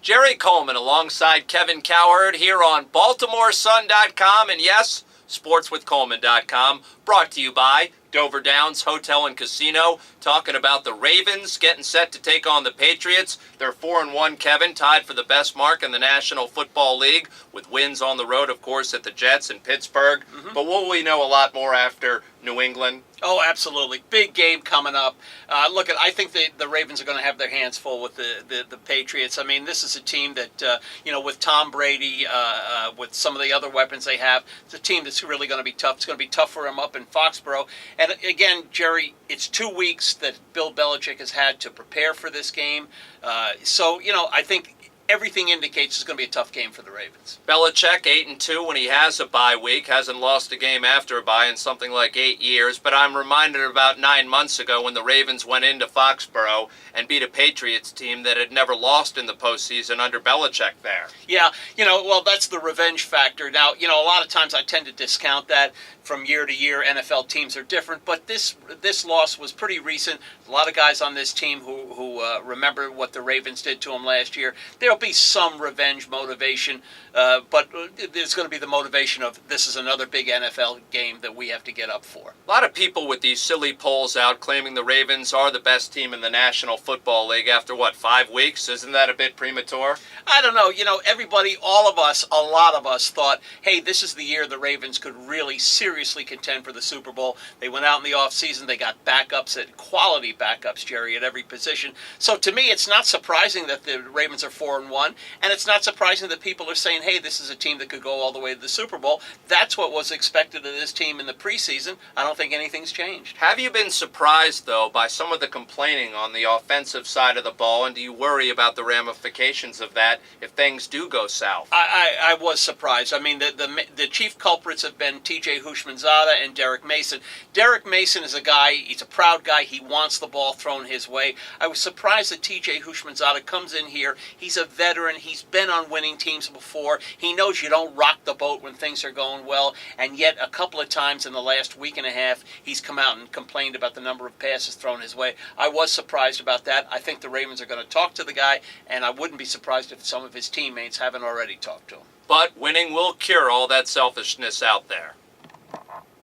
Jerry Coleman alongside Kevin Cowherd here on BaltimoreSun.com and yes, SportsWithColeman.com, brought to you by Dover Downs Hotel and Casino, talking about the Ravens getting set to take on the Patriots. They're 4-1, Kevin, tied for the best mark in the National Football League, with wins on the road, of course, at the Jets and Pittsburgh. But will we know a lot more after New England? Oh, absolutely. Big game coming up. I think the Ravens are going to have their hands full with the Patriots. I mean, this is a team that, with Tom Brady, with some of the other weapons they have, it's a team that's really going to be tough. It's going to be tough for them up in Foxborough. And again, Jerry, it's 2 weeks that Bill Belichick has had to prepare for this game. I think everything indicates it's going to be a tough game for the Ravens. Belichick, 8-2 when he has a bye week, hasn't lost a game after a bye in something like 8 years, but I'm reminded about 9 months ago when the Ravens went into Foxborough and beat a Patriots team that had never lost in the postseason under Belichick there. Yeah, that's the revenge factor. Now, a lot of times I tend to discount that. From year to year, NFL teams are different, but this loss was pretty recent. A lot of guys on this team who remember what the Ravens did to them last year. There'll be some revenge motivation, but there's going to be the motivation of this is another big NFL game that we have to get up for. A lot of people with these silly polls out claiming the Ravens are the best team in the National Football League after, 5 weeks? Isn't that a bit premature? I don't know. Everybody, all of us, a lot of us thought, hey, this is the year the Ravens could really seriously contend for the Super Bowl. They went out in the offseason. They got backups, quality backups, Jerry, at every position. So to me, it's not surprising that the Ravens are 4-1, and it's not surprising that people are saying, hey, this is a team that could go all the way to the Super Bowl. That's what was expected of this team in the preseason. I don't think anything's changed. Have you been surprised, though, by some of the complaining on the offensive side of the ball, and do you worry about the ramifications of that if things do go south? I was surprised. I mean, the chief culprits have been T.J. Houshmandzadeh and Derek Mason. Derek Mason is a guy, he's a proud guy. He wants the ball thrown his way. I was surprised that T.J. Houshmandzadeh comes in here. He's a veteran. He's been on winning teams before. He knows you don't rock the boat when things are going well, and yet a couple of times in the last week and a half, he's come out and complained about the number of passes thrown his way. I was surprised about that. I think the Ravens are going to talk to the guy, and I wouldn't be surprised if some of his teammates haven't already talked to him. But winning will cure all that selfishness out there.